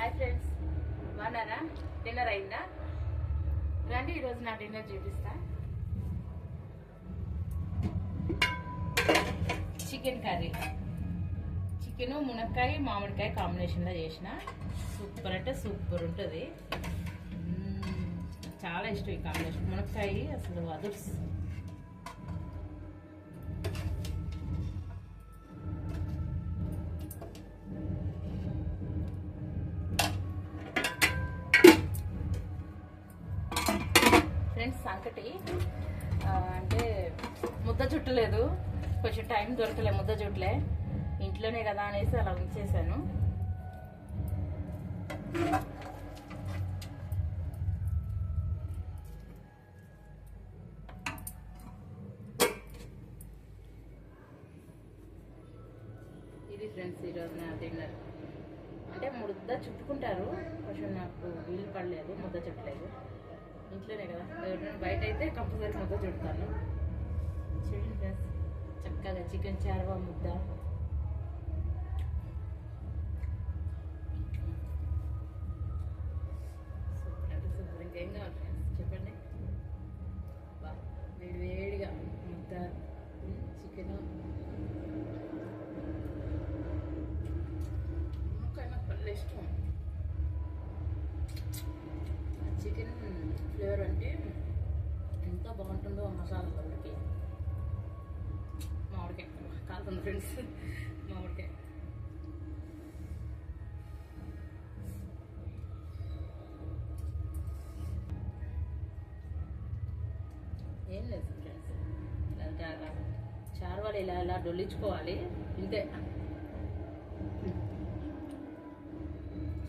Hi friends, బాగున్నారా? Dinner అయిందా? రండి, ఈరోజు నా డిన్నర్ చూపిస్తా. చికెన్ కర్రీ, చికెను మునక్కాయ మామిడికాయ కాంబినేషన్లో చేసిన. సూపర్ అంటే సూపర్ ఉంటుంది. చాలా ఇష్టం ఈ కాంబినేషన్. మునక్కాయ అసలు అదుర్స్. ఫ్రెండ్స్, సంకటి అంటే ముద్ద చుట్టలేదు, కొంచెం టైం దొరకలే, ముద్ద చుట్టలే, ఇంట్లోనే కదా అనేసి అలా ఉంచేసాను. ఇది ఫ్రెండ్స్ ఈరోజు నా డిన్నర్. అంటే ముద్ద చుట్టుకుంటారు, కొంచెం నాకు వీలు పడలేదు, ముద్ద చుట్టలేదు. ఇంట్లోనే కదా, బయట అయితే కంపల్సరీ ముద్ద చుడతాను. చూడండి ఫ్రెండ్స్, చక్కగా చికెన్ చార్వా ముద్ద. సూపర్ అంటే సూపర్. ఇంకేం కావాలి ఫ్రెండ్స్ చెప్పండి. వేడి వేడిగా ముద్ద, చికెన్, మునక్కాయ నాకు పళ్ళు ఇష్టం. చికెన్ ఫ్లేవర్ అంటే ఎంత బాగుంటుందో మసాలాలకి. మామిడికాయ కాలుతుంది ఫ్రెండ్స్, మామిడికాయ. ఏం లేదు ఫ్రెండ్స్, ఇలా చార్వాలు ఇలా ఇలా డొల్లించుకోవాలి, ఇంతే.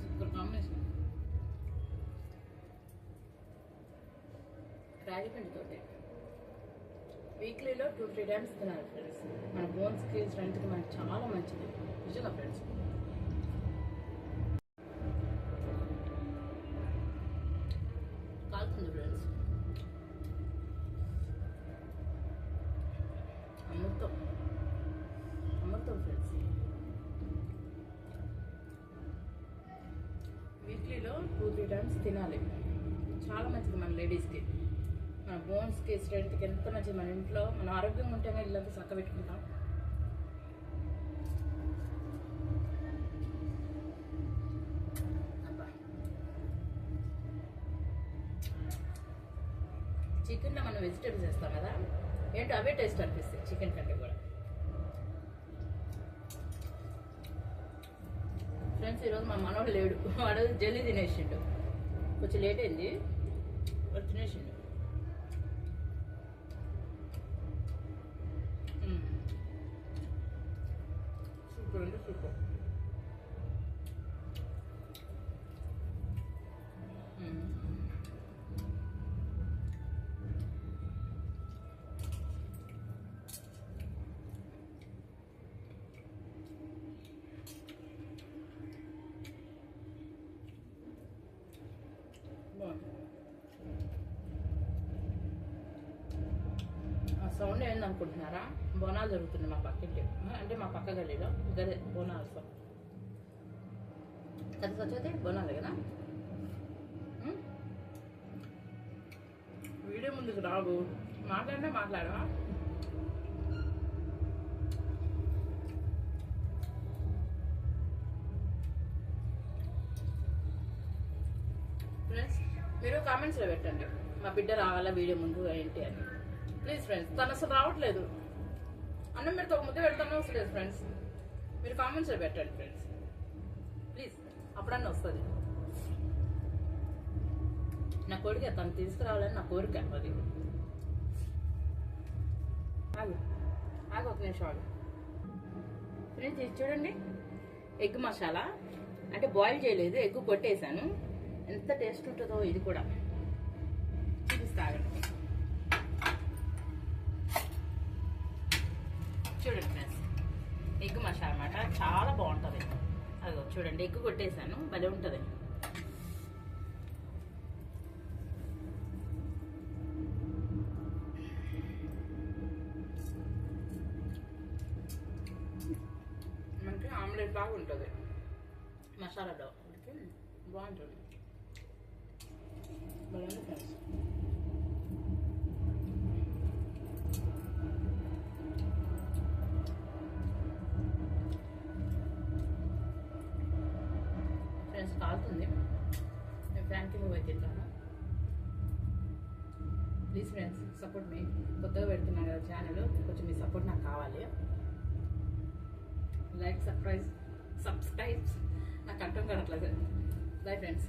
Super combination. రాగి పిండితోటి వీక్లీలో 2-3 టైమ్స్ తినాలి ఫ్రెండ్స్. మన బోన్స్కి, స్ట్రెంత్కి మనకి చాలా మంచిది నిజంగా ఫ్రెండ్స్. కాలుతుంది friends, Amrutham Amrutham friends. వీక్లీలో 2-3 times తినాలి, చాలా మంచిది మన లేడీస్కి, మన బోన్స్కి, స్ట్రెంత్కి ఎంత మంచిది. మన ఇంట్లో మన ఆరోగ్యంగా ఉంటేనే ఇల్లంతా చక్క పెట్టుకుంటాం. అబ్బా, చికెన్లో మనం వెజిటేబుల్స్ వేస్తాం కదా, ఏంటో అవే టేస్ట్ అనిపిస్తాయి చికెన్ కంటే కూడా. ఫ్రెండ్స్, ఈరోజు మా మనోడు లేడు, వాడు జల్దీ తినేసిండు. కొంచెం లేట్ అయింది, వాడు తినేసిండు. సూపర్ అంటే సూపర్. సౌండ్ ఏందనుకుంటున్నారా? బోనాలు జరుగుతుంది మా పక్కింటి, అంటే మా పక్క గల్లీలో. గదే బోనాలు సౌండ్ కదా, సచ్చితే బోనాలు కదా. వీడియో ముందుకు రావు, మాట్లాడినా మాట్లాడవా? ఫ్రెండ్స్, మీరు కామెంట్స్లో పెట్టండి, మా బిడ్డ రావాలా వీడియో ముందు ఏంటి అని. ప్లీజ్ ఫ్రెండ్స్, తను అసలు రావట్లేదు. అన్నం మీరు ఒక ముద్ద పెడతానే వస్తలేదు ఫ్రెండ్స్. మీరు కామెంట్స్లో పెట్టండి ఫ్రెండ్స్ ప్లీజ్, అప్పుడన్నా వస్తుంది. నా కోరిక తను తీసుకురావాలని నా కోరిక. అది ఆగు ఆగు, ఒక నిమిషం ఆగు ఫ్రెండ్స్. ఇది చూడండి, ఎగ్ మసాలా. అంటే బాయిల్ చేయలేదు, ఎగ్ కొట్టేసాను. ఎంత టేస్ట్ ఉంటుందో ఇది కూడా చూపిస్తాగండి. చూడండి ఫ్రెండ్స్, ఎగ్ మసాలా అన్నమాట, చాలా బాగుంటుంది. అదిగో చూడండి, ఎగ్ కొట్టేసాను, భలే ఉంటుంది. మనకి ఆమ్లెట్ లాగా ఉంటుంది. మసాలాలో బాగుంటుంది. బాగుంది ఫ్రెండ్స్. ఫ్రెండ్స్ కాలుతుంది, నేను ఫ్యాన్ కింద పోయి తింటాను. ప్లీజ్ ఫ్రెండ్స్ సపోర్ట్ మీ. కొత్తగా పెడుతున్నాను కదా ఛానల్, కొంచెం మీ సపోర్ట్ నాకు కావాలి. లైక్ సబ్స్క్రైబ్ నాకు అర్థం కావట్లేదు. Bye friends.